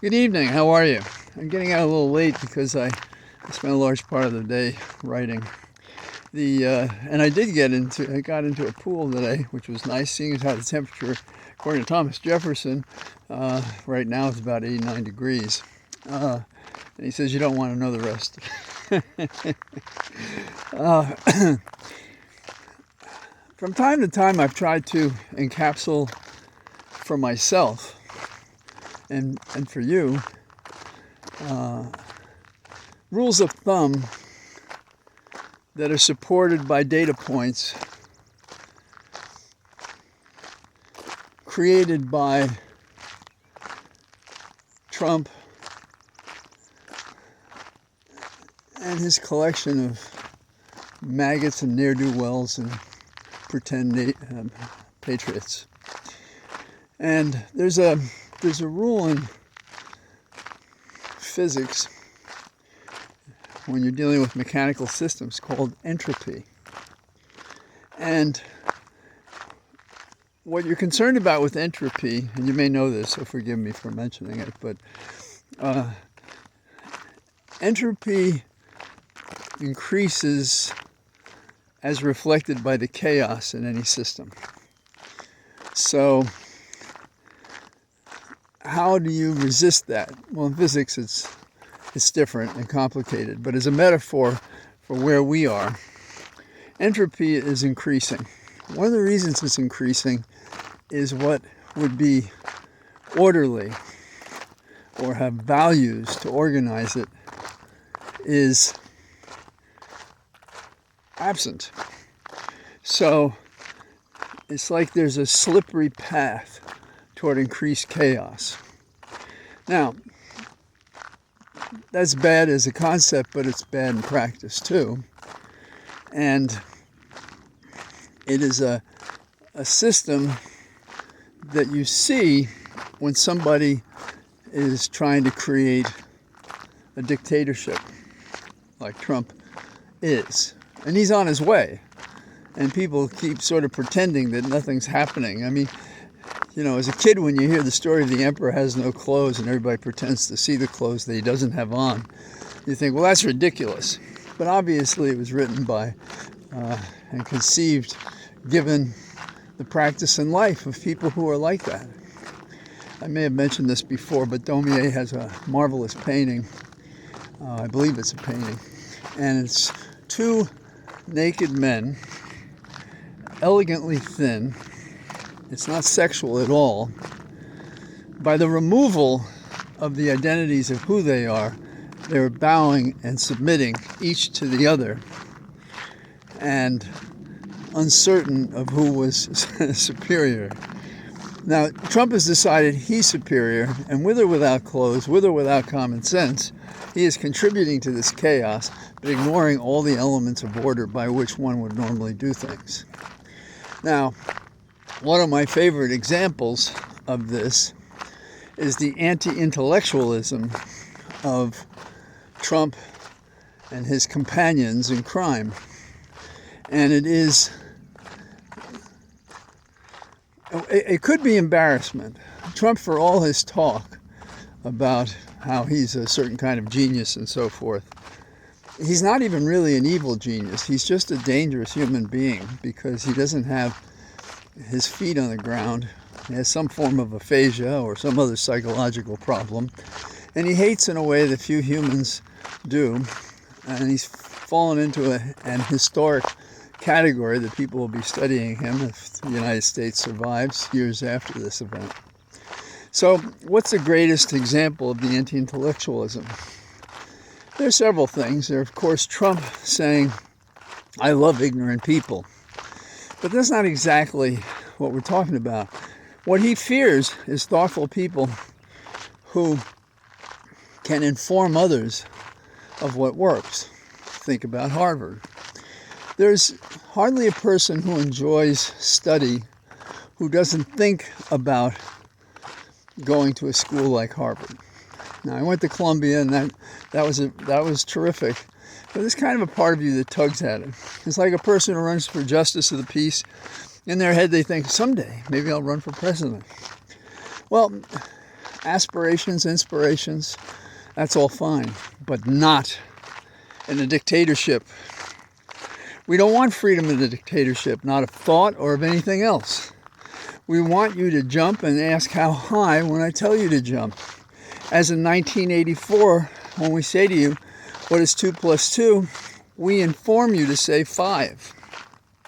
Good evening. How are you? I'm getting out a little late because I spent a large part of the day writing. And I got into a pool today, which was nice, seeing as how the temperature, according to Thomas Jefferson, right now is about 89 degrees. And he says you don't want to know the rest. From time to time, I've tried to encapsulate for myself and for you rules of thumb that are supported by data points created by Trump and his collection of maggots and ne'er-do-wells and pretend patriots. And there's a rule in physics when you're dealing with mechanical systems called entropy. And what you're concerned about with entropy, and you may know this, so forgive me for mentioning it, but entropy increases as reflected by the chaos in any system. So how do you resist that? Well, in physics it's different and complicated, but as a metaphor for where we are, entropy is increasing. One of the reasons it's increasing is what would be orderly or have values to organize it is absent. So it's like there's a slippery path toward increased chaos. Now, that's bad as a concept, but it's bad in practice too. And it is a system that you see when somebody is trying to create a dictatorship like Trump is. And he's on his way. And people keep sort of pretending that nothing's happening. I mean, you know, as a kid, when you hear the story of the emperor has no clothes and everybody pretends to see the clothes that he doesn't have on, you think, well, that's ridiculous. But obviously it was written by and conceived given the practice in life of people who are like that. I may have mentioned this before, but Daumier has a marvelous painting. I believe it's a painting. And it's two naked men, elegantly thin. It's not sexual at all. By the removal of the identities of who they are, they're bowing and submitting each to the other and uncertain of who was superior. Now, Trump has decided he's superior, and with or without clothes, with or without common sense, he is contributing to this chaos, but ignoring all the elements of order by which one would normally do things. Now, one of my favorite examples of this is the anti-intellectualism of Trump and his companions in crime. And it could be embarrassment. Trump, for all his talk about how he's a certain kind of genius and so forth, he's not even really an evil genius. He's just a dangerous human being because he doesn't have his feet on the ground. He has some form of aphasia or some other psychological problem. And he hates in a way that few humans do. And he's fallen into an historic category that people will be studying him if the United States survives years after this event. So what's the greatest example of the anti-intellectualism? There are several things. There, of course, Trump saying, "I love ignorant people." But that's not exactly what we're talking about. What he fears is thoughtful people who can inform others of what works. Think about Harvard. There's hardly a person who enjoys study who doesn't think about going to a school like Harvard. Now, I went to Columbia, and that was terrific. But there's kind of a part of you that tugs at it. It's like a person who runs for justice of the peace. In their head, they think, someday, maybe I'll run for president. Well, aspirations, inspirations, that's all fine, but not in a dictatorship. We don't want freedom in a dictatorship, not of thought or of anything else. We want you to jump and ask how high when I tell you to jump. As in 1984, when we say to you, what is 2 plus 2? We inform you to say 5.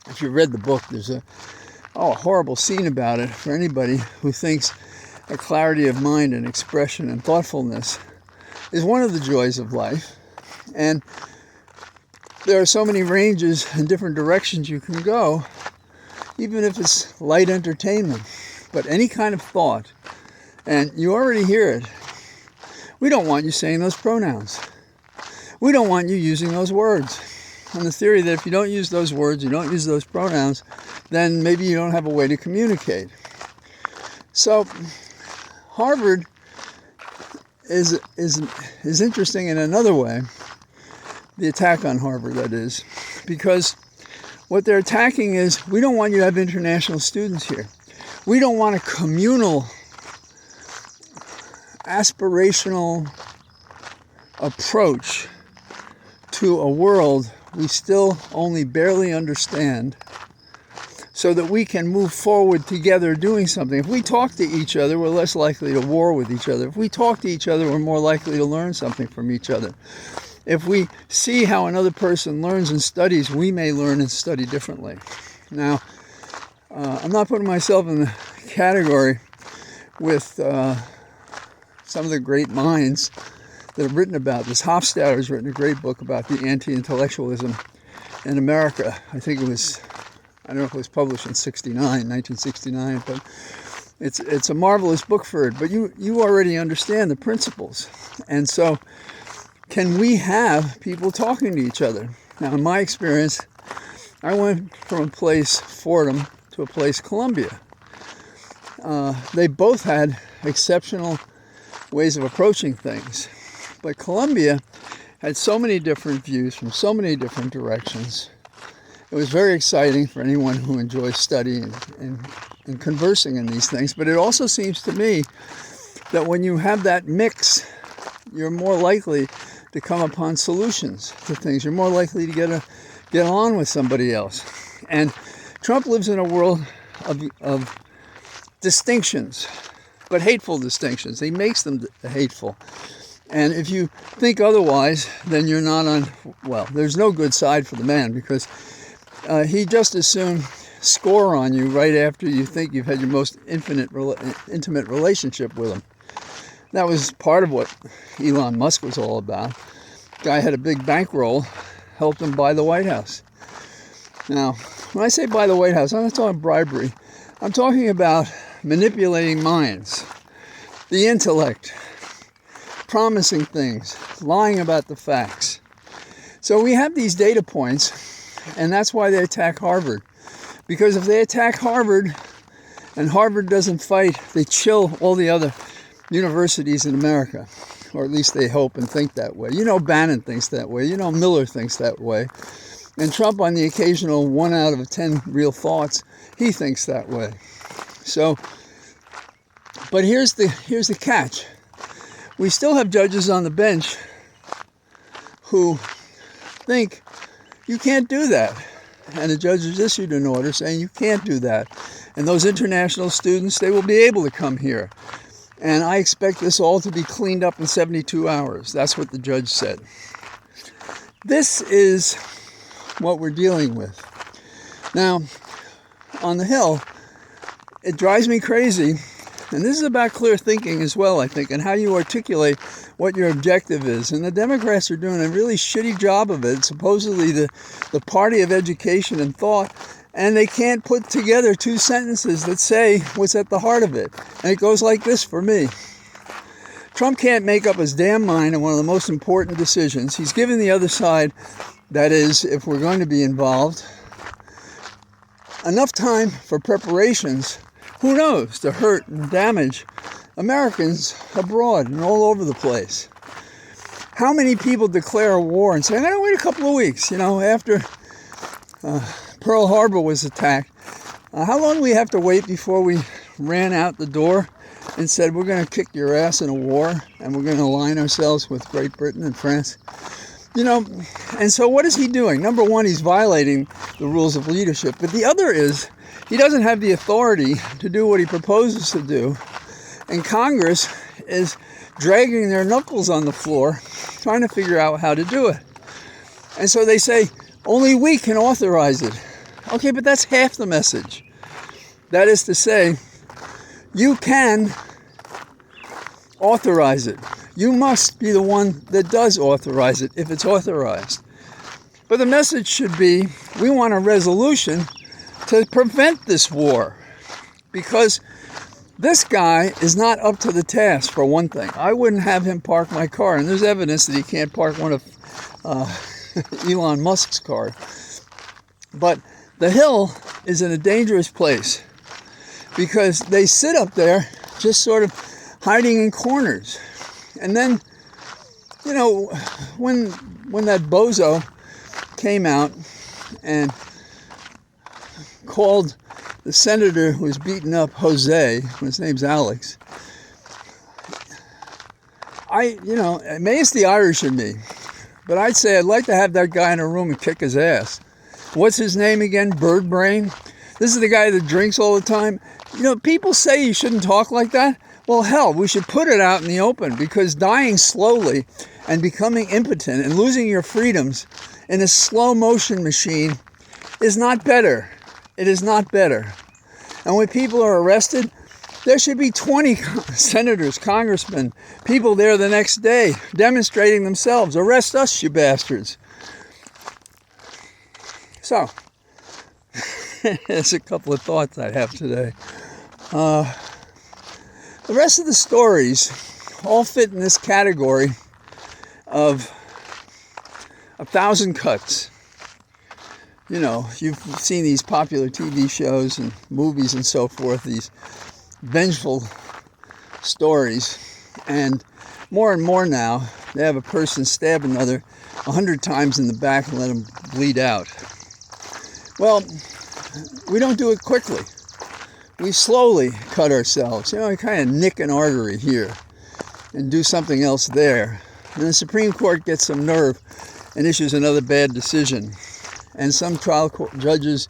If you read the book, there's a horrible scene about it for anybody who thinks a clarity of mind and expression and thoughtfulness is one of the joys of life. And there are so many ranges and different directions you can go, even if it's light entertainment. But any kind of thought, and you already hear it, we don't want you saying those pronouns. We don't want you using those words. On the theory that if you don't use those words, you don't use those pronouns, then maybe you don't have a way to communicate. So Harvard is interesting in another way, the attack on Harvard, that is, because what they're attacking is, we don't want you to have international students here. We don't want a communal, aspirational approach to a world we still only barely understand, so that we can move forward together doing something. If we talk to each other, we're less likely to war with each other. If we talk to each other, we're more likely to learn something from each other. If we see how another person learns and studies, we may learn and study differently. Now, I'm not putting myself in the category with some of the great minds that have written about this. Hofstadter's written a great book about the anti-intellectualism in America. I think it was, I don't know if it was published in 1969, but it's a marvelous book for it. But you already understand the principles. And so, can we have people talking to each other? Now, in my experience, I went from a place, Fordham, to a place, Columbia. They both had exceptional ways of approaching things. But Columbia had so many different views from so many different directions. It was very exciting for anyone who enjoys studying and conversing in these things. But it also seems to me that when you have that mix, you're more likely to come upon solutions to things. You're more likely to get on with somebody else. And Trump lives in a world of distinctions, but hateful distinctions. He makes them hateful. And if you think otherwise, then you're not on, well, there's no good side for the man, because he just as soon score on you right after you think you've had your most intimate relationship with him. That was part of what Elon Musk was all about. Guy had a big bankroll, helped him buy the White House. Now, when I say buy the White House, I'm not talking bribery. I'm talking about manipulating minds, the intellect, promising things, lying about the facts. So we have these data points, and that's why they attack Harvard. Because if they attack Harvard, and Harvard doesn't fight, they chill all the other universities in America. Or at least they hope and think that way. You know, Bannon thinks that way. You know, Miller thinks that way. And Trump, on the occasional 1 out of 10 real thoughts, he thinks that way. So, but here's the catch. We still have judges on the bench who think you can't do that. And the judge has issued an order saying you can't do that. And those international students, they will be able to come here. And I expect this all to be cleaned up in 72 hours. That's what the judge said. This is what we're dealing with. Now, on the Hill, it drives me crazy. And this is about clear thinking as well, I think, and how you articulate what your objective is. And the Democrats are doing a really shitty job of it, supposedly the party of education and thought, and they can't put together 2 sentences that say what's at the heart of it. And it goes like this for me. Trump can't make up his damn mind on one of the most important decisions. He's given the other side, that is, if we're going to be involved, enough time for preparations, who knows, to hurt and damage Americans abroad and all over the place. How many people declare a war and say, I'm going to wait a couple of weeks, after Pearl Harbor was attacked. How long do we have to wait before we ran out the door and said, we're going to kick your ass in a war, and we're going to align ourselves with Great Britain and France. You know, and so what is he doing? Number one, he's violating the rules of leadership. But the other is, he doesn't have the authority to do what he proposes to do. And Congress is dragging their knuckles on the floor, trying to figure out how to do it. And so they say, only we can authorize it. Okay, but that's half the message. That is to say, you can authorize it. You must be the one that does authorize it if it's authorized. But the message should be, we want a resolution to prevent this war. Because this guy is not up to the task, for one thing. I wouldn't have him park my car, and there's evidence that he can't park one of Elon Musk's cars. But the Hill is in a dangerous place because they sit up there just sort of hiding in corners. And then, you know, when that bozo came out and called the senator who was beating up Jose, his name's Alex, it may it's the Irish in me, but I'd say I'd like to have that guy in a room and kick his ass. What's his name again? Bird Brain? This is the guy that drinks all the time. You know, people say you shouldn't talk like that. Well, hell, we should put it out in the open, because dying slowly and becoming impotent and losing your freedoms in a slow motion machine is not better. It is not better. And when people are arrested, there should be 20 senators, congressmen, people there the next day demonstrating themselves. Arrest us, you bastards. So, there's a couple of thoughts I have today. The rest of the stories all fit in this category of 1,000 cuts. You know, you've seen these popular TV shows and movies and so forth, these vengeful stories. And more now, they have a person stab another 100 times in the back and let them bleed out. Well, we don't do it quickly. We slowly cut ourselves. You know, we kind of nick an artery here and do something else there. And the Supreme Court gets some nerve and issues another bad decision. And some trial court judges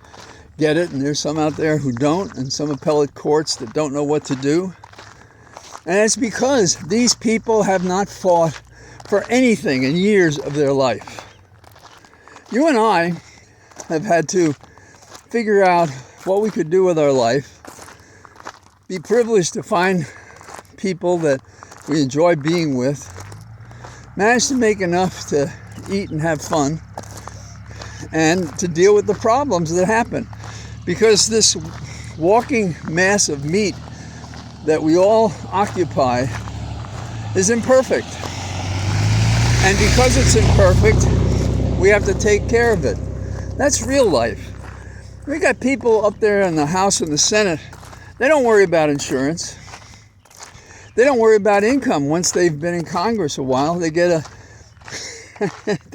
get it, and there's some out there who don't, and some appellate courts that don't know what to do. And it's because these people have not fought for anything in years of their life. You and I have had to figure out what we could do with our life, be privileged to find people that we enjoy being with, manage to make enough to eat and have fun, and to deal with the problems that happen. Because this walking mass of meat that we all occupy is imperfect. And because it's imperfect, we have to take care of it. That's real life. We got people up there in the House and the Senate. They don't worry about insurance. They don't worry about income. Once they've been in Congress a while, they get a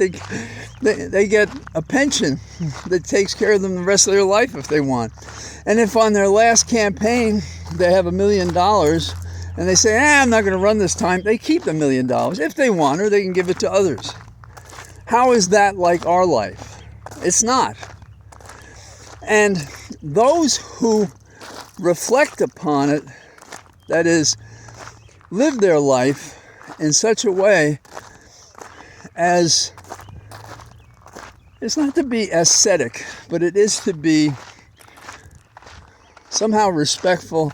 they get a pension that takes care of them the rest of their life if they want. And if on their last campaign they have $1 million and they say, I'm not going to run this time, they keep the $1 million if they want, or they can give it to others. How is that like our life? It's not. And those who reflect upon it, that is, live their life in such a way as, it's not to be ascetic, but it is to be somehow respectful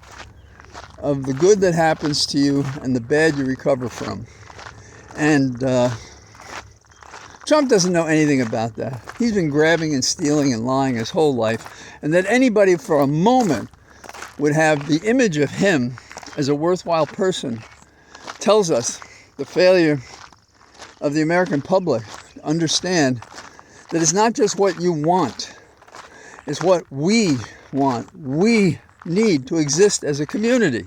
of the good that happens to you and the bad you recover from. And Trump doesn't know anything about that. He's been grabbing and stealing and lying his whole life. And that anybody for a moment would have the image of him as a worthwhile person tells us the failure of the American public to understand that it's not just what you want, it's what we want. We need to exist as a community.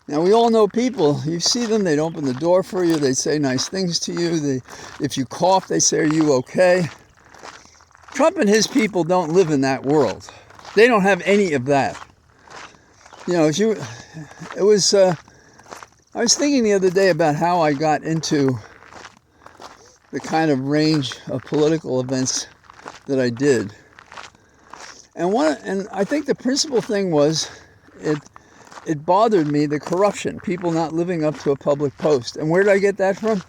Now, we all know people, you see them, they'd open the door for you, they'd say nice things to you, if you cough, they say, are you okay? Trump and his people don't live in that world. They don't have any of that. You know, it was, I was thinking the other day about how I got into the kind of range of political events that I did. And I think the principal thing was it bothered me, the corruption, people not living up to a public post. And where did I get that from?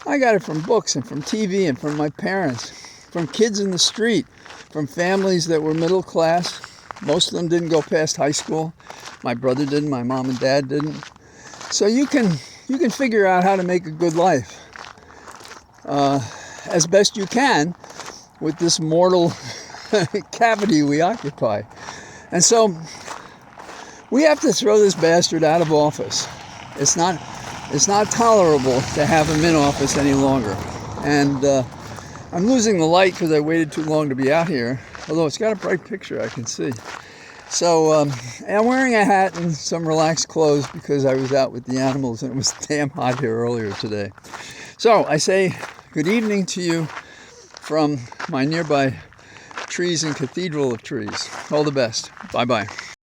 I got it from books and from TV and from my parents, from kids in the street, from families that were middle class. Most of them didn't go past high school. My brother didn't, my mom and dad didn't. So you can figure out how to make a good life as best you can with this mortal cavity we occupy. And so we have to throw this bastard out of office. It's not tolerable to have him in office any longer. And I'm losing the light because I waited too long to be out here, although it's got a bright picture I can see. So and I'm wearing a hat and some relaxed clothes because I was out with the animals and it was damn hot here earlier today. So I say good evening to you from my nearby trees and cathedral of trees. All the best. Bye-bye.